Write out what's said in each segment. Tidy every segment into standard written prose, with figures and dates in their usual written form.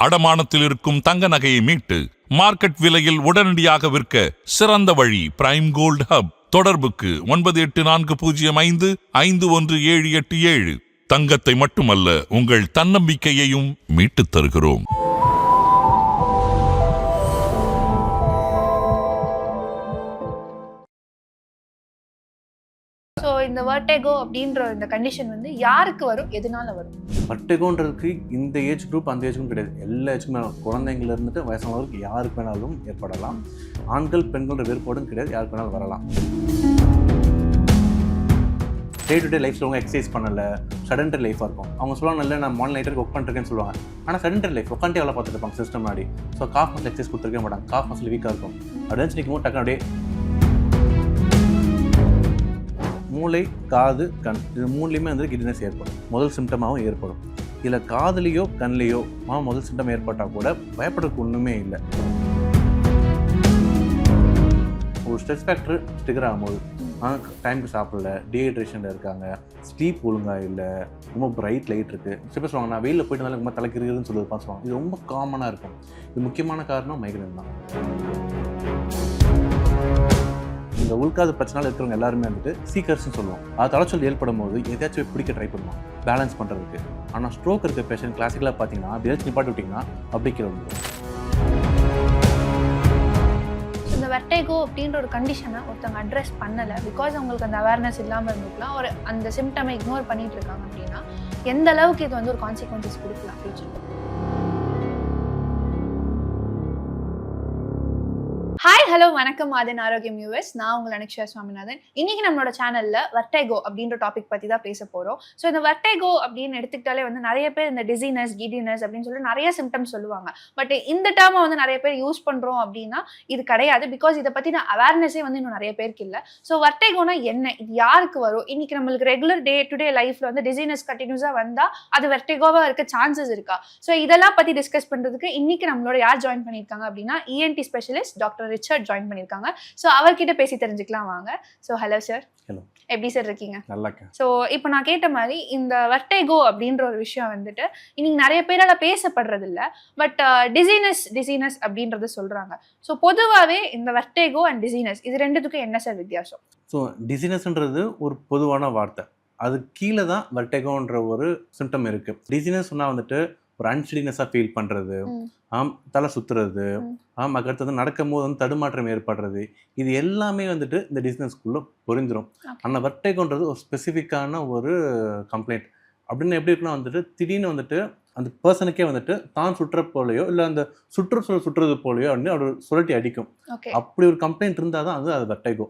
அடமானத்தில் இருக்கும் தங்க நகையை மீட்டு மார்க்கெட் விலையில் உடனடியாக விற்க சிறந்த வழி பிரைம் கோல்ட் ஹப். தொடர்புக்கு 9840551787. தங்கத்தை மட்டுமல்ல, உங்கள் தன்னம்பிக்கையையும் மீட்டுத் தருகிறோம். ஸோ இந்த வர்டேகோ அப்படின்ற இந்த கண்டிஷன் வந்து யாருக்கு வரும், எதனால வரும்? வர்டேகோன்றதுக்கு இந்த ஏஜ் குரூப் அந்த ஏஜ் குரூப் கிடையாது, எல்லா ஏஜுக்கும் வேணும். குழந்தைங்கள இருந்துட்டு வயசானவருக்கு யாருக்கு வேணாலும் ஏற்படலாம். ஆண்கள் பெண்களோட வேறுபாடும் கிடையாது, யாருக்கு வேணாலும் வரலாம். டே டு டே லைஃப்பில் அவங்க எக்ஸசைஸ் பண்ணலை, சடன்டரி லைஃபாக இருக்கும். அவங்க சொல்லுவாங்க, இல்லை நான் மார்னிங் நைட்டுக்கு ஒர்க் பண்ணிருக்கேன்னு சொல்லுவாங்க. ஆனால் சடன்டரி லைஃப் உட்காந்து எவ்வளோ பார்த்துட்டு இருப்பாங்க சிஸ்டம் முன்னாடி. ஸோ காஃப் மசில் எக்ஸசைஸ் கொடுத்துருக்க மாட்டாங்க, காஃப் மசில் வீக்காக இருக்கும். அப்படின்னு நிற்கும் டக்குனு அப்படியே மூளை, காது, கண் இது மூணுலேயுமே வந்து கிட்னஸ் ஏற்படும். முதல் சிம்டமாகவும் ஏற்படும். இதில் காதுலேயோ கண்லேயோ முதல் சிம்டம் ஏற்பட்டால் கூட பயப்படுறதுக்கு ஒன்றுமே இல்லை. ஒரு ஸ்ட்ரெஸ் ஃபேக்டர் ஸ்டிகர் ஆகும்போது டைமுக்கு சாப்பிடல, டீஹைட்ரேஷனில் இருக்காங்க, ஸ்லீப் ஒழுங்காக இல்லை, ரொம்ப பிரைட் லைட் இருக்குது. சில பேர் சொல்லுவாங்க, நான் வெயிலில் போயிட்டு இருந்தாலும் ரொம்ப தலைக்கு இருக்குதுன்னு சொல்லுவாங்க. இது ரொம்ப காமனாக இருக்கும். இது முக்கியமான காரணம் மைக்ரேன் தான். இந்த உள்காது பிரச்சனை இருக்கிறவங்க எல்லாருமே வந்துட்டு சீக்கர்ஸ்னு சொல்லுவோம். அது தலைச்சொல் ஏற்படும் போது எதாச்சும் பிடிக்க ட்ரை பண்ணுவோம் பேலன்ஸ் பண்ணுறதுக்கு. ஆனால் ஸ்ட்ரோக் இருக்க பேஷண்ட் கிளாசிக்கலாக பார்த்தீங்கன்னா எதாச்சும் நிப்பாட்டி விட்டிங்கன்னா அப்படி கீழே வந்துடும். இந்த வர்டேகோ அப்படின்ற ஒரு கண்டிஷனை ஒருத்தவங்க அட்ரஸ் பண்ணலை, பிகாஸ் அவங்களுக்கு அந்த அவேர்னஸ் இல்லாமல் இருந்துக்கலாம், ஒரு அந்த சிம்டமை இக்னோர் பண்ணிட்டு இருக்காங்க அப்படின்னா எந்த அளவுக்கு இது வந்து ஒரு கான்சிக்வன்சஸ் கொடுக்கலாம் ஃபியூச்சர்? ஹாய், ஹலோ, வணக்கம். ஆதன் ஆரோக்கியம் யூஎஸ். நான் உங்கள் அனுக்ஷா சுவாமிநாதன். இன்னைக்கு நம்மளோட சேனல்ல வர்டேகோ அப்படின்ற டாபிக் பற்றி தான் பேச போகிறோம். ஸோ இந்த வர்டேகோ அப்படின்னு எடுத்துக்கிட்டாலே வந்து நிறைய பேர் இந்த டிசினஸ், கிடினஸ் அப்படின்னு சொல்லி நிறைய சிம்டம்ஸ் சொல்லுவாங்க. பட் இந்த டேர்மை வந்து நிறைய பேர் யூஸ் பண்ணுறோம் அப்படின்னா இது கிடையாது, பிகாஸ் இதை பற்றின அவேர்னஸே வந்து இன்னும் நிறைய பேருக்கு இல்லை. ஸோ வர்டேகோனா என்ன, இது யாருக்கு வரும்? இன்னைக்கு நம்மளுக்கு ரெகுலர் டே டு டே லைஃப்ல வந்து டிசினஸ் கண்டினியூஸாக வந்தால் அது வர்டேகோவாக இருக்க சான்சஸ் இருக்கா? ஸோ இதெல்லாம் பற்றி டிஸ்கஸ் பண்ணுறதுக்கு இன்னைக்கு நம்மளோட யார் ஜாயின் பண்ணியிருக்காங்க அப்படின்னா ENT specialist doctor Richard join பண்ணிருக்காங்க. சோ அவர்கிட்ட பேசி தெரிஞ்சுக்கலாம் வாங்க. So hello sir. ஹலோ. எப்படி சார் இருக்கீங்க? நல்லா இருக்கேன். சோ இப்போ நான் கேட்ட மாதிரி இந்த வர்டேகோ அப்படின்ற ஒரு விஷயம் வந்துட்டு இன்னைக்கு நிறைய பேரால பேசப்படுறது இல்ல, பட் டிசீனஸ் அப்படின்றத சொல்றாங்க. சோ பொதுவாவே இந்த வர்டேகோ அண்ட் டிசீனஸ் இது ரெண்டுத்துக்கும் என்ன சார் வித்தியாசம்? ஸோ டிசீனஸ்ன்றது ஒரு பொதுவான வார்த்தை. அது கீழே தான் வர்டேகோன்ற ஒரு சிம்டம் இருக்கு. டிசீனஸ் சொன்னா வந்துட்டு ஒரு அன்ஸ்டடினஸாக ஃபீல் பண்ணுறது, தலை சுற்றுறது, அதுக்கடுத்தது நடக்கும் போது வந்து தடுமாற்றம் ஏற்படுறது, இது எல்லாமே வந்துட்டு இந்த டிசீனஸ்குள்ளே பொருந்துடும். ஆனால் வர்டேகோன்றது ஒரு ஸ்பெசிஃபிக்கான ஒரு கம்ப்ளைண்ட். அப்படின்னு எப்படி இருக்குன்னா வந்துட்டு திடீர்னு வந்துட்டு அந்த பர்சனுக்கே வந்துட்டு தான் சுற்றுற போலையோ இல்லை அந்த சுற்றுச்சூழல் சுற்றுறது போலையோ அப்படின்னு அவர் சுழட்டி அடிக்கும். அப்படி ஒரு கம்ப்ளைண்ட் இருந்தால் தான் அது வர்டேகோ.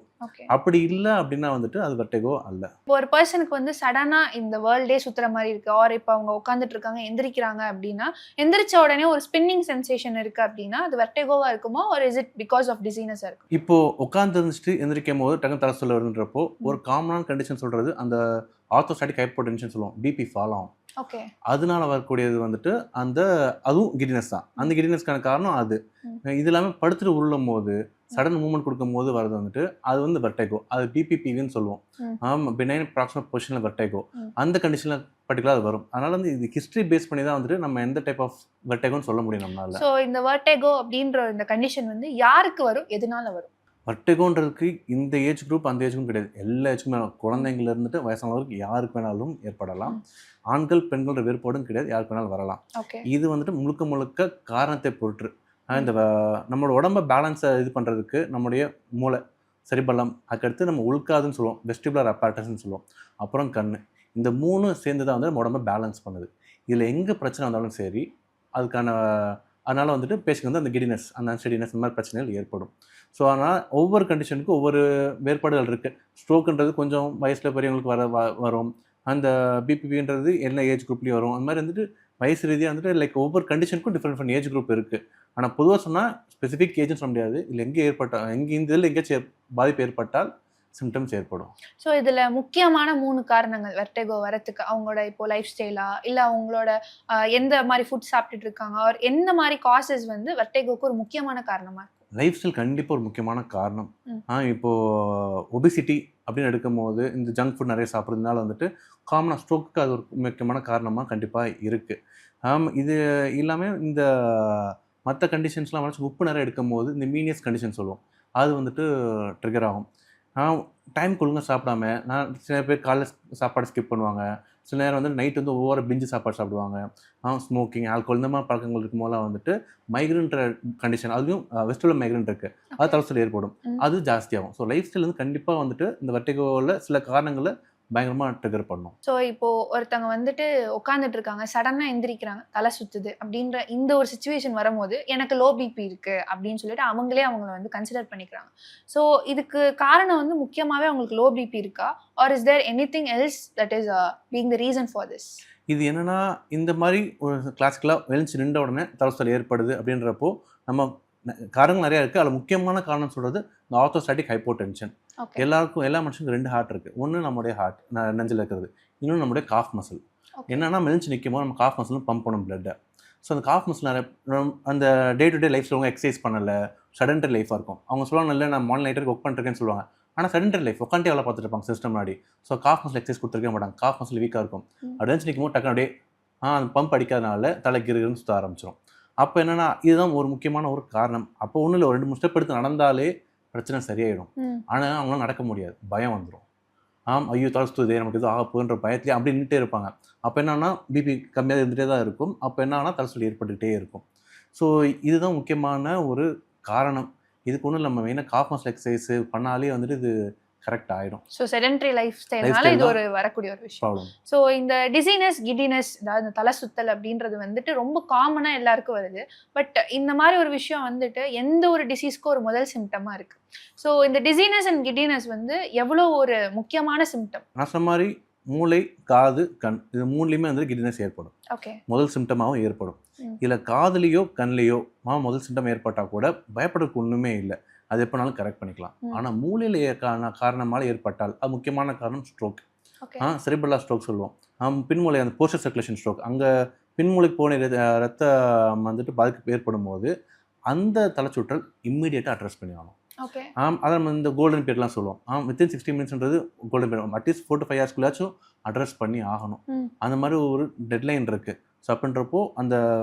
அப்படி இல்லை அப்படின்னா வந்துட்டு அது வர்டேகோ அல்ல. இப்போ ஒரு பர்சனுக்கு வந்து சடனா இந்த வேர்ல்டே சுத்துற மாதிரி இருக்கு, ஆர் இப்போ அவங்க உட்காந்துட்டு இருக்காங்க, எந்திரிக்கிறாங்க அப்படின்னா எந்திரிச்ச உடனே ஒரு ஸ்பின்னிங் சென்சேஷன் இருக்கு அப்படின்னா அது வர்டேகோவா இருக்குமா, ஒரு இஸ் இட் பிகாஸ் ஆஃப் டிசீனஸா இருக்கு? இப்போ உட்காந்து இருந்துட்டு எந்திரிக்கும் போது டக்குனு தலை சொல்ல வருதுன்றப்போ ஒரு காமனான கண்டிஷன் சொல்றது அந்த ஆர்த்தோஸ்டாட்டிக் ஹைப்போடென்ஷன் சொல்லுவோம், பிபி ஃபால் ஆகும். அதனால வரக்கூடியது வந்துட்டு அதுவும் கிடினஸ் தான். அந்த கிடினஸ்க்கான காரணம் அது. இது இல்லாமல் படுத்துட்டு உருளும் போது சடன் மூவ்மெண்ட் கொடுக்கும் போது வரது வந்துட்டு அது வந்து வர்டேகோ. அது பிபிபின்னு சொல்லுவோம், பினைன் ப்ராக்சிமல் பொசிஷனில் வர்டேகோ. அந்த கண்டிஷனில் பர்டிகுலர் அது வரும். அதனால வந்து இது ஹிஸ்ட்ரி பேஸ் பண்ணி தான் வந்துட்டு நம்ம எந்த டைப் ஆஃப் வர்டேகோன்னு சொல்ல முடியும் நம்மளால. ஸோ இந்த வர்டேகோ அப்படின்ற இந்த கண்டிஷன் வந்து யாருக்கு வரும், எதனால வரும்? வர்டேகோன்றதுக்கு இந்த ஏஜ் குரூப் அந்த ஏஜ் குரூப் கிடையாது, எல்லா ஏஜுக்கும் வேணும். குழந்தைங்கள இருந்துட்டு வயசானவருக்கு யாருக்கு வேணாலும் ஏற்படலாம். ஆண்கள் பெண்களோட வேறுபாடும் கிடையாது, யாருக்கு வேணாலும் வரலாம். இது வந்துட்டு முழுக்க முழுக்க காரணத்தை பொறுத்து. இந்த நம்மளோட உடம்ப பேலன்ஸை இது பண்ணுறதுக்கு நம்முடைய மூளை, செரிபெல்லம், அதுக்கடுத்து நம்ம உள்காதுன்னு சொல்லுவோம், வெஸ்டிபுலர் அப்பaratusன்னு சொல்லுவோம், அப்புறம் கண், இந்த மூணு சேர்ந்து தான் வந்து நம்ம உடம்ப பேலன்ஸ் பண்ணுது. இதில் எங்கே பிரச்சனை வந்தாலும் சரி அதனால் வந்துட்டு பேஷண்ட் வந்து அந்த கிடினஸ், அந்த அன்ஸ்டடினஸ், இந்த மாதிரி பிரச்சனைகள் ஏற்படும். ஸோ அதனால் ஒவ்வொரு கண்டிஷனுக்கும் ஒவ்வொரு வேறுபாடுகள் இருக்குது. ஸ்ட்ரோக்குன்றது கொஞ்சம் வயசில் பெரியவங்களுக்கு வரும், அந்த பிபிபின்றது எல்லா ஏஜ் குரூப்லேயும் வரும். அந்த மாதிரி வந்துட்டு வயசு ரீதியாக வந்துட்டு லைக் ஒவ்வொரு கண்டிஷனுக்கும் டிஃப்ரெண்ட் ஏஜ் குரூப் இருக்குது. ஆனால் பொதுவாக சொன்னால் ஸ்பெசிஃபிக் ஏஜ்னு சொல்ல முடியாது. இல்லை இந்த இதில் எங்கேயாச்சும் பாதிப்பு ஏற்பட்டால் சிம்டம்ஸ் ஏற்படும். ஸோ இதில் முக்கியமான 3 காரணங்கள் வர்டேகோ வரத்துக்கு, அவங்களோட இப்போ லைஃப் ஸ்டைலா, இல்லை அவங்களோட எந்த மாதிரி ஃபுட் சாப்பிட்டுட்டு இருக்காங்க, ஆர் எந்த மாதிரி காசஸ் வந்து வர்டேகோக்கு ஒரு முக்கியமான காரணமாக இருக்கும்? லைஃப் ஸ்டைல் கண்டிப்பாக ஒரு முக்கியமான காரணம். இப்போது ஒபிசிட்டி அப்படின்னு எடுக்கும் போது இந்த ஜங்க் ஃபுட் நிறைய சாப்பிட்றதுனால வந்துட்டு காமனாக ஸ்ட்ரோக்கு அது ஒரு முக்கியமான காரணமாக கண்டிப்பாக இருக்குது. இது இல்லாமல் இந்த மற்ற கண்டிஷன்ஸ்லாம் வந்து உப்பு நிறைய எடுக்கும் போது இந்த மீனியஸ் கண்டிஷன் சொல்லுவோம், அது வந்துட்டு ட்ரிகர் ஆகும். டைம் ஒழுங்காக சாப்பிடாம சில பேர் காலைல சாப்பாடு ஸ்கிப் பண்ணுவாங்க, சில நேரம் வந்து நைட் வந்து ஒவ்வொரு பிஞ்சு சாப்பாடு சாப்பிடுவாங்க, ஸ்மோக்கிங், ஆல்கோல் இந்த மாதிரி பழக்கங்கள் இருக்கும் போதெல்லாம் வந்துட்டு மைக்ரேன்ற கண்டிஷன், அதுவும் வெஸ்டிபுலர் மைக்ரேன் இருக்குது, அது தலைசுற்றல் ஏற்படும், அது ஜாஸ்தியாகும். ஸோ லைஃப் ஸ்டைல் வந்து கண்டிப்பாக வந்துட்டு இந்த வெர்டிகோவில் சில காரணங்களை பயங்கரமாக ட்ரிகர் பண்ணும். ஸோ இப்போ ஒருத்தவங்க வந்துட்டு உட்காந்துட்டு இருக்காங்க, சடனாக எந்திரிக்கிறாங்க, தலை சுத்துது அப்படின்ற இந்த ஒரு சுச்சுவேஷன் வரும்போது எனக்கு லோ பிபி இருக்கு அப்படின்னு சொல்லிட்டு அவங்களே அவங்கள வந்து கன்சிடர் பண்ணிக்கிறாங்க. ஸோ இதுக்கு காரணம் வந்து முக்கியமாகவே அவங்களுக்கு லோ பிபி இருக்கா, or is there anything else that is being the reason for this? இது என்னன்னா, இந்த மாதிரி ஒரு கிளாசிக்கலாக வெளிச்சு நின்ற உடனே தலைசுற்றல் ஏற்படுது அப்படின்றப்போ நம்ம காரணங்கள் நிறையா இருக்குது. அதில் முக்கியமான காரணம் சொல்கிறது இந்த ஆர்த்தோஸ்டாட்டிக் ஹைப்போடென்ஷன். எல்லாருக்கும், எல்லா மனுஷனுக்கும் 2 ஹார்ட் இருக்குது. ஒன்று நம்முடைய ஹார்ட் நெஞ்சில் இருக்கிறது, இன்னொன்று நம்முடைய காஃப் மசில். என்னென்னா மெலிஞ்சு நிற்கும் போது நம்ம காஃப் மசிலும் பம்ப் பண்ணும் பிளட்டை. ஸோ அந்த காஃப் மசில் அந்த டே டு டே லைஃப்பில் அவங்க எக்ஸசைஸ் பண்ணலை, சடன்டரி லைஃபாக இருக்கும். அவங்க சொல்லுவாங்க, இல்லை நான் மார்னிங் நைட்டருக்கு ஒர்க் பண்ணிருக்கேன்னு சொல்லுவாங்க, ஆனால் சடன்டரி லைஃப் உட்காந்து வேலை பார்த்துட்டு இருப்பாங்க சிஸ்டம் முன்னாடி. ஸோ காஃப் மசில் எக்ஸசைஸ் கொடுத்துருக்க மாட்டாங்க, காஃப் மசில் வீக்காக இருக்கும். அப்படி நிற்கும் போது டக்குனு அப்படியே அந்த பம்ப் அடிக்காதனால தலைக்கு சுற்ற ஆரம்பிச்சிடும். அப்போ என்னென்னா, இதுதான் ஒரு முக்கியமான ஒரு காரணம். அப்போ ஒன்றும் இல்லை, ஒரு 2 ஸ்டெப் எடுத்து நடந்தாலே பிரச்சனை சரியாயிடும். ஆனால் அவங்களாம் நடக்க முடியாது, பயம் வந்துடும். ஐயோ தலை சுற்றுதே, நமக்கு எதுவும் ஆக போகுன்ற பயத்துலேயே அப்படி நின்றுட்டே இருப்பாங்க. அப்போ என்னன்னா பிபி கம்மியாக இருந்துகிட்டே தான் இருக்கும். அப்போ என்னன்னா தலைசுற்றல் ஏற்பட்டுக்கிட்டே இருக்கும். ஸோ இதுதான் முக்கியமான ஒரு காரணம். இதுக்கு ஒன்றும் நம்ம மெயினாக காஃப் மசில் எக்ஸசைஸ் பண்ணாலே வந்துட்டு இது கரெக்ட் ஆகிடும். ஸோ செடென்ட்ரி லைஃப் ஸ்டைல்னால இது ஒரு வரக்கூடிய ஒரு விஷயம். ஸோ இந்த டிசீனஸ், கிடினஸ், அதாவது இந்த தலை சுத்தல் அப்படின்றது வந்துட்டு ரொம்ப காமனாக எல்லாருக்கும் வருது. பட் இந்த மாதிரி ஒரு விஷயம் வந்துட்டு எந்த ஒரு டிசீஸ்க்கும் ஒரு முதல் சிம்டமாக இருக்குது. ஸோ இந்த டிசீனஸ் அண்ட் கிடினஸ் வந்து எவ்வளோ ஒரு முக்கியமான சிம்டம்? நான் சொன்ன மாதிரி மூளை, காது, கண், இது மூணுலேயுமே வந்து கிடினஸ் ஏற்படும். முதல் சிம்டமாகவும் ஏற்படும். இல்லை காதுலேயோ கண்லேயோ முதல் சிம்டம் ஏற்பட்டால் கூட பயப்படுறதுக்கு ஒன்றுமே இல்லை, அது எப்போனாலும் கரெக்ட் பண்ணிக்கலாம். ஆனால் மூளையில் காரணமாக ஏற்பட்டால் அது முக்கியமான காரணம் ஸ்ட்ரோக். செரிப்ரல் ஸ்ட்ரோக் சொல்லுவோம். பின்மூளை அந்த போஸ்டர் சர்க்குலேஷன் ஸ்ட்ரோக், அங்கே பின்மூளைக்கு போன ரத்தம் வந்துட்டு பாதிப்பு ஏற்படும் போது அந்த தலைச்சுற்றல் இம்மீடியட்டாக அட்ரஸ் பண்ணி ஆகணும். அதை நம்ம இந்த கோல்டன் பீரியட்லாம் சொல்லுவோம். வித்தின் 60 மினிட்ஸ்ன்றது கோல்டன் பீரியட், அட்லீஸ்ட் 4 to 5 ஹவர்ஸ்க்குள்ளாச்சும் அட்ரஸ் பண்ணி ஆகணும். அந்த மாதிரி ஒரு டெட்லைன் இருக்குது. ஸோ அப்படின்றப்போ அந்த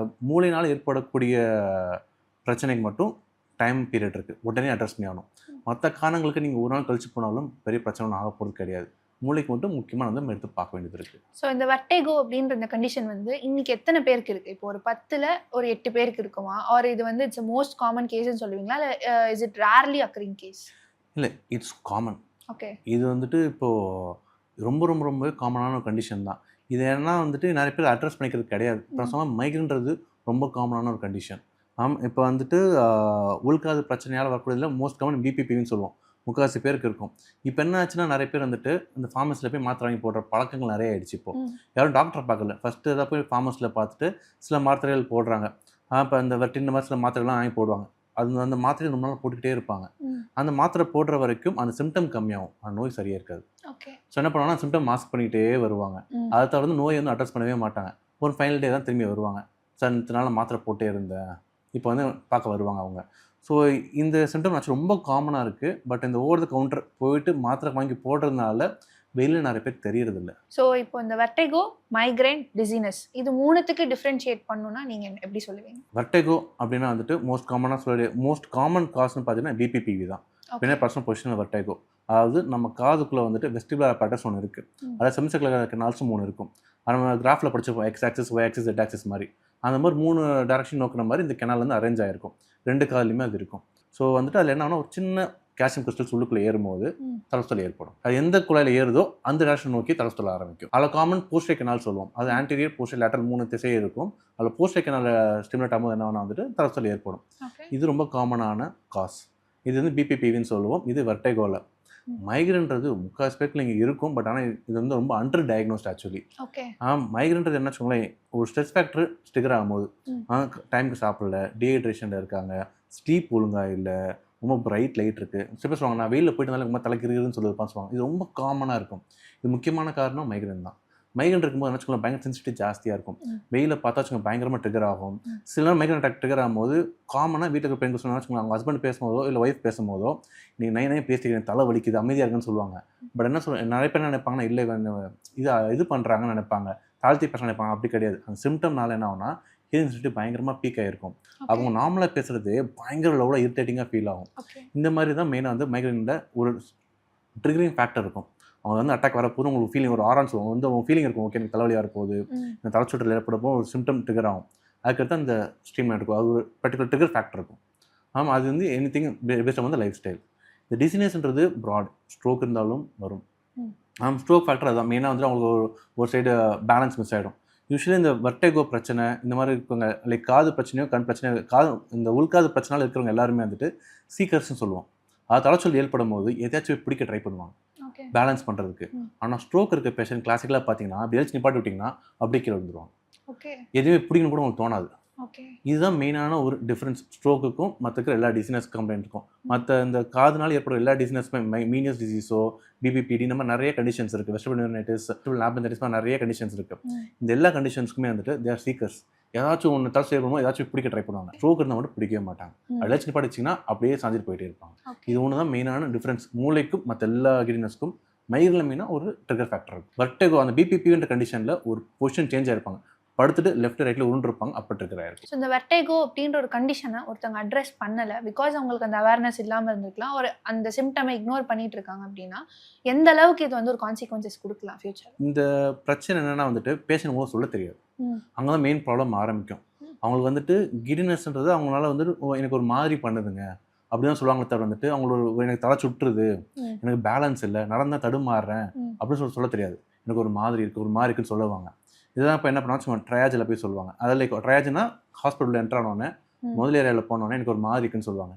மூளையினால் ஏற்படக்கூடிய பிரச்சனைக்கு மட்டும் டைம் பீரியட் இருக்குது, உடனே அட்ரஸ் பண்ணி ஆகணும். மற்ற காரணங்களுக்கு நீங்கள் ஒரு நாள் கழிச்சு போனாலும் பெரிய பிரச்சனை ஆக போகிறது கிடையாது. மூளைக்கு மட்டும் முக்கியமாக வந்து நம்ம எடுத்து பார்க்க வேண்டியது இருக்குது. ஸோ இந்த வெர்டிகோ அப்படின்ற இந்த கண்டிஷன் வந்து இன்னைக்கு எத்தனை பேருக்கு இருக்குது? இப்போ ஒரு 10ல் ஒரு 8 பேருக்கு இருக்குமா, ஆர் இது வந்து இட்ஸ் மோஸ்ட் காமன் கேஸ்ன்னு சொல்லுவீங்களா, இல்லை is it rarely occurring case? இல்லை, இட்ஸ் காமன். இது வந்துட்டு இப்போது ரொம்ப ரொம்ப ரொம்ப காமனான ஒரு கண்டிஷன் தான். இது ஏன்னா வந்துட்டு நிறைய பேர் அட்ரஸ் பண்ணிக்கிறது கிடையாது. இப்போ சொன்னால் மைக்ரேன்றது ரொம்ப காமனான ஒரு கண்டிஷன். இப்போ வந்துட்டு உள்காது பிரச்சனையால் வரக்கூடியதில் மோஸ்ட் காமன் பிபிபின்னு சொல்லுவோம், முக்கால்வாசி பேருக்கு இருக்கும். இப்போ என்ன ஆச்சுன்னா, நிறைய பேர் வந்துட்டு இந்த ஃபார்மஸில் போய் மாத்திரை வாங்கி போடுற பழக்கங்கள் நிறைய ஆயிடுச்சு. இப்போது யாரும் டாக்டரை பார்க்கல, ஃபஸ்ட்டு எதாவது போய் ஃபார்மஸில் பார்த்துட்டு சில மாத்திரைகள் போடுறாங்க. இப்போ இந்த வெட்டின் மாதிரி சில மாத்திரைகள்லாம் வாங்கி போடுவாங்க. அந்த மாத்திரை ரொம்ப நாள் போட்டுக்கிட்டே இருப்பாங்க. அந்த மாத்திரை போடுற வரைக்கும் அந்த சிம்டம் கம்மியாகும், அந்த நோய் சரியாக இருக்காது. ஸோ என்ன பண்ணுவாங்கன்னா, சிம்டம் மாஸ்க் பண்ணிக்கிட்டே வருவாங்க. அதை தவிர நோயை வந்து அட்ரஸ் பண்ணவே மாட்டாங்க. ஒரு ஃபைனல் டே தான் திரும்பி வருவாங்க, சார் இத்தனால மாத்திரை போட்டே இருந்தேன், இப்போ வந்து பார்க்க வருவாங்க அவங்க. ஸோ இந்த சிம்டம் ஆக்சுவலி ரொம்ப காமனாக இருக்குது. பட் இந்த ஓவர் த கவுண்டர் போயிட்டு மாத்திரை வாங்கி போடுறதுனால வெளியில் நிறைய பேர் தெரியறதில்ல. ஸோ இப்போ இந்த வெர்டிகோ, மைக்ரைன், டிசீனஸ் இது மூணுத்துக்கு டிஃப்ரென்ஷியேட் பண்ணணும்னா நீங்கள் எப்படி சொல்லுவீங்க? வெர்டிகோ அப்படின்னா வந்துட்டு மோஸ்ட் காமன் காஸ்ன்னு பார்த்தீங்கன்னா பிபிபிவி தான். பின்ன பர்சனல் பொசிஷனல் வெர்டிகோ, அதாவது நம்ம காதுக்குள்ளே வந்துட்டு வெஸ்டிபுலர் apparatus ஒன்று இருக்குது, அதாவது செமிசர்க்குலர் கனால்ஸ் 3 இருக்கும். நம்ம கிராஃபில் படிச்சிருப்போம், X axis, Y axis, Z axis மாதிரி. அந்த மாதிரி 3 டைரக்ஷன் நோக்கிற மாதிரி இந்த கெனால் வந்து அரேஞ்ச் ஆகிருக்கும், 2 காதுலையுமே அது இருக்கும். ஸோ வந்துட்டு அதில் என்ன ஒரு சின்ன கால்சியம் கிறிஸ்டல்ஸ் உள்ளுக்குள்ளே ஏறும்போது தலைசுற்றல் ஏற்படும். அது எந்த குழாயில் ஏறுதோ அந்த டைரக்ஷன் நோக்கி தலைசுற்றல் ஆரம்பிக்கும். அதில் காமன் போஸ்டர் கெனால் சொல்லுவோம், அது ஆன்டீரியர், போஸ்டர், லேட்டரல் 3 திசை இருக்கும். அதில் போஸ்டர் கெனால் ஸ்டிமுலேட் ஆகும்போது என்ன வந்துட்டு தலைசுற்றல் ஏற்படும். இது ரொம்ப காமனான காஸ். இது வந்து பிபிபிவின்னு சொல்லுவோம். இது வெர்டிகோவில். மைக்ரேன்றது முக்கால் பேருக்கு இங்கே இருக்கும், பட் ஆனால் இது வந்து ரொம்ப அண்டர் டயக்னோஸ்ட் ஆக்சுவலி. மைக்ரேன்றது என்ன வச்சுக்கோங்களேன், ஒரு ஸ்ட்ரெஸ் ஃபேக்டர் ஸ்டிகர் ஆகும்போது டைமுக்கு சாப்பிடல, டீஹைட்ரேஷனில் இருக்காங்க, ஸ்லீப் ஒழுங்காக இல்லை, ரொம்ப பிரைட் லைட் இருக்குது, சில பேர் சொல்லுவாங்க நான் வெயிலில் போயிட்டு ரொம்ப தலைக்கிறதுன்னு சொல்லுவாங்க. இது ரொம்ப காமனாக இருக்கும். இது முக்கியமான காரணம் மைக்ரேன் தான். மைக்ரேன் இருக்கும்போது வச்சுக்கோங்க பயங்கர சென்சிட்டிவ் ஜாஸ்தியாக இருக்கும். வெயில பார்த்தா வச்சுக்கோங்க பயங்கரமாக ட்ரிகர் ஆகும். சில நேரம் மைக்ரேன் அட்டாக் ட்ரிகர் ஆகும்போது காமனாக வீட்டுக்கு பெண்கள் சொன்னால் வச்சுக்கோங்க, அவங்க ஹஸ்பண்ட் பேசும்போதோ இல்லை ஒய்ஃப் பேசும்போதோ நீ நைனே பேசிக்கிறேன், தலை வலிக்குது, அமைதியாக இருக்குன்னு சொல்லுவாங்க. பட் என்ன நிறைய பேர் நினைப்பாங்கன்னா இல்லை இது பண்ணுறாங்கன்னு நினைப்பாங்க. தாழ்த்தி பேசலாம் இருப்பாங்க, அப்படி கிடையாது. அந்த சிம்டம்னால என்ன ஆகும்னா ஹீலிங் சென்சிட்டிவ் பயங்கரமாக பீக் ஆகிருக்கும். அவங்க நார்மலாக பேசுறது பயங்கர லெவலாக இரிட்டேட்டிங்காக ஃபீல் ஆகும். இந்த மாதிரி தான் மெயினாக வந்து மைக்ரேனில் ஒரு ட்ரிகரிங் ஃபேக்டர் இருக்கும். அவங்க வந்து அட்டாக் வரப்போது உங்களுக்கு ஃபீலிங் ஒரு ஆரான்ஸ் வந்து அவங்க ஃபீலிங் இருக்கும், ஓகே எனக்கு தலைவலி வரப்போகுது, இந்த தலைச்சுற்றல் ஏற்படப்போ ஒரு சிம்டம் ட்ரிகர் ஆகும். அதுக்கடுத்து அந்த ஸ்ட்ரீம் இருக்கும், அது ஒரு பர்டிகுலர் ட்ரிகர் ஃபேக்டர் இருக்கும். ஆமாம், அது வந்து எனி திங் பேஸ்ட் வந்து லைஃப் ஸ்டைல். இந்த டிசீனஸ்ன்றது ப்ராட், ஸ்ட்ரோக் இருந்தாலும் வரும். ஸ்ட்ரோக் ஃபேக்டர் அதான் மெயினாக வந்து அவங்களுக்கு ஒரு சைடு பேலன்ஸ் மிஸ் ஆகிடும். யூஸ்வலி இந்த வர்டேகோ பிரச்சனை இந்த மாதிரி இருக்கவங்க, லைக் காது பிரச்சனையோ கண் பிரச்சனையோ, இந்த உள்காது பிரச்சனையால் இருக்கிறவங்க எல்லாருமே வந்துட்டு சீக்கர்ஸ்னு சொல்லுவோம். அது தலைச்சொல் ஏற்படும் போது எதாச்சும் பிடிக்க ட்ரை பண்ணுவாங்க பேலன்ஸ் பண்ணுறதுக்கு. ஆனால் ஸ்ட்ரோக் இருக்க பேஷண்ட் கிளாசிக்கலாக பார்த்தீங்கன்னா அப்படி எழுச்சி நிப்பாட்டி விட்டிங்கன்னா அப்படியே கீழே வந்துடுவாங்க. எதுவுமே பிடிக்கணும் கூட உங்களுக்கு தோணாது. இதுதான் மெயினான ஒரு டிஃப்ரென்ஸ் ஸ்ட்ரோக்குக்கும் மற்ற எல்லா டிசீனஸ் கம்ப்ளைண்ட்டுக்கும். மற்ற இந்த காதுனால ஏற்படும் எல்லா டிசீனஸுமே மீனியஸ் டிசீஸோ பிபிபிடி இந்த மாதிரி நிறைய கண்டிஷன்ஸ் இருக்குது, வெஸ்டபிள் நியூரைட்டிஸ், லேபந்தரிஸ் மாதிரி நிறைய கண்டிஷன்ஸ் இருக்குது. இந்த எல்லா கண்டிஷன்ஸ்க்குமே வந்துட்டு தே ஆர் சீக்கர்ஸ். ஏதாச்சும் ஒன்று தலை செய்யணுமோ ஏதாச்சும் பிடிக்க ட்ரை பண்ணுவாங்க. ஸ்ட்ரோக் இருந்தால் மட்டும் பிடிக்கவே மாட்டாங்க. அடிச்சு நிப்பாட்டிச்சிங்கன்னா அப்படியே சாஞ்சிட்டு போயிட்டே இருப்பாங்க. இது ஒன்று தான் மெயினான டிஃப்ரென்ஸ் மூளைக்கும் மற்ற எல்லா கிடினஸ்க்கும். மைக்ரேனில் மெயினாக ஒரு ட்ரிகர் ஃபேக்டர் இருக்கும். வர்டேகோ அந்த பிபிபின்ற கண்டிஷனில் ஒரு பொசிஷன் சேஞ்ச் ஆயிருப்பாங்க, படுத்துட்டு லெஃப்ட் ரைட்ல உருண்டிருப்பாங்க, அப்போ ட்ரிகர் ஆயிருக்கும். ஸோ இந்த வெர்டேகோ அப்படின்ற ஒரு கண்டிஷனை ஒருத்தவங்க அட்ரஸ் பண்ணலை, பிகாஸ் அவங்களுக்கு அந்த அவேர்னஸ் இல்லாமல் இருந்திருக்கலாம், ஒரு அந்த சிம்டமை இக்னோர் பண்ணிட்டு இருக்காங்க அப்படின்னா எந்த அளவுக்கு இது வந்து ஒரு கான்சிக்வன்சஸ் கொடுக்கலாம் ஃபியூச்சர்? இந்த பிரச்சனை என்னன்னா வந்துட்டு பேஷண்ட் மூலம் சொல்ல தெரியாது. அங்கே தான் மெயின் ப்ராப்ளம் ஆரம்பிக்கும். அவங்களுக்கு வந்துட்டு கிடினஸ்ன்றது அவங்களால வந்துட்டு எனக்கு ஒரு மாதிரி பண்ணுதுங்க அப்படிதான் சொல்லுவாங்களே தவிர வந்துட்டு அவங்களோட எனக்கு தலை சுற்றுது, எனக்கு பேலன்ஸ் இல்லை, நடந்தால் தடுமாறுறேன் அப்படின்னு சொல்ல தெரியாது. எனக்கு ஒரு மாதிரி இருக்குது, ஒரு மாதிரி இருக்குன்னு சொல்லுவாங்க. இதுதான் இப்போ என்ன பண்ணாலும் சும்மா ட்ரையாஜில் போய் சொல்லுவாங்க. அதில் ட்ரையாஜ்னா ஹாஸ்பிட்டலில் என்ட்ரு ஆனோடனே முதல் ஏரியாவில் போனோடனே எனக்கு ஒரு மாதிரி இருக்குன்னு சொல்லுவாங்க.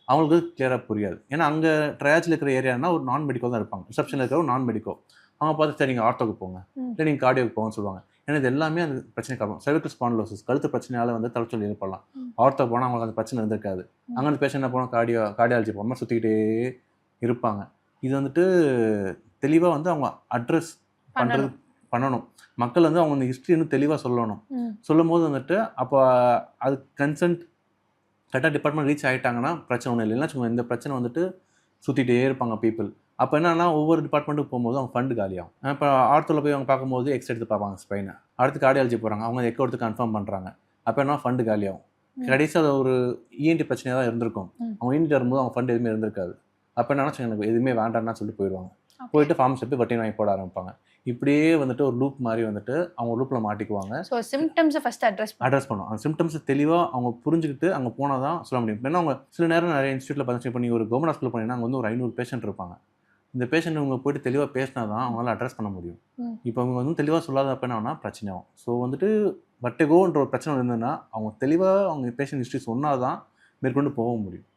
அவங்களுக்கு கிளியராக புரியாது. ஏன்னா அங்கே ட்ரையாஜில் இருக்கிற ஏரியானா ஒரு நான் மெடிக்கோ தான் இருப்பாங்க. ரிசப்ஷனில் இருக்கிற ஒரு நான் மெடிக்கோ. அவங்க பார்த்து சரி நீங்கள் ஆர்த்தோக்கு போங்க, இல்லை நீங்கள் கார்டியோக்கு போங்கன்னு சொல்லுவாங்க. ஏன்னா இது எல்லாமே அந்த பிரச்சனை காரணம். செர்விக்கல் ஸ்பாண்டிலோசிஸ் கழுத்து பிரச்சனையால் வந்து தலைச்சொல் ஏற்படலாம். ஆர்த்தோ போனால் அவங்களுக்கு அந்த பிரச்சனை இருந்திருக்காது. அங்கே அந்த பேஷண்ட் என்ன போனால் கார்டியாலஜி போகாமல் சுற்றிக்கிட்டே இருப்பாங்க. இது வந்துட்டு தெளிவாக வந்து அவங்க அட்ரஸ் பண்ணணும். மக்கள் வந்து அவங்க அந்த ஹிஸ்ட்ரி இன்னும் தெளிவாக சொல்லணும். சொல்லும் போது வந்துட்டு அப்போ அது கன்சென்ட் கரெக்டாக டிபார்ட்மெண்ட் ரீச் ஆகிட்டாங்கன்னா பிரச்சனை ஒன்றும் இல்லை. சும்மா இந்த பிரச்சனை வந்துட்டு சுற்றிட்டே இருப்பாங்க பீப்புள். அப்போ என்னன்னா ஒவ்வொரு டிபார்ட்மெண்ட்டுக்கு போகும்போது அவங்க ஃபண்டு காலியாகும். இப்போ ஆர்த்தோவில் போய் அவங்க பார்க்கும்போது எக்ஸ் எடுத்து பார்ப்பாங்க ஸ்பைனை, அடுத்து கார்டியாலஜி போகிறாங்க, அவங்க எக்கோ எடுத்து கன்ஃபார்ம் பண்ணுறாங்க. அப்போ என்ன ஃபண்டு காலியாகும். கடைசியாக அது ஒரு இஎன்டி பிரச்சனையாக தான் இருந்திருக்கும். அவங்க இஎன்டி வரும்போது அவங்க ஃபண்டு எதுவுமே இருந்திருக்காது. அப்போ என்னன்னா எனக்கு எதுவுமே வேண்டாம்னா சொல்லிட்டு போயிடுவாங்க. போயிட்டு ஃபார்ம்ஸ் போய் வட்டி வாங்கி போட ஆரம்பிப்பாங்க. இப்படியே வந்துட்டு ஒரு லூப் மாதிரி வந்துட்டு அவங்க லூப்பில் மாட்டிக்குவாங்க. ஸோ சிம்டம்ஸை ஃபஸ்ட்டு அட்ரஸ் பண்ணணும். அந்த சிம்டம்ஸை தெளிவாக அவங்க புரிஞ்சுக்கிட்டு அங்கே போனால் தான் சொல்ல முடியும். ஏன்னா அவங்க சில நேரம் நிறைய இன்ஸ்டியூட்டில் பார்த்து இப்போ நீங்கள் ஒரு கவர்மெண்ட் ஹாஸ்பிட்டல் போனீங்கன்னா அங்கே வந்து ஒரு 500 பேஷண்ட் இருப்பாங்க. இந்த பேஷண்ட் அவங்க போய்ட்டு தெளிவாக பேசினா தான் அவங்களால அட்ரஸ் பண்ண முடியும். இப்போ அவங்க வந்து தெளிவாக சொல்லாதப்ப என்ன ஆகுனா பிரச்சனை ஆகும். ஸோ வந்துட்டு வர்டிகோன்ற ஒரு பிரச்சனை இருந்ததுன்னா அவங்க தெளிவாக அவங்க பேஷண்ட் ஹிஸ்ட்ரி சொன்னால் தான் மேற்கொண்டு போக முடியும்.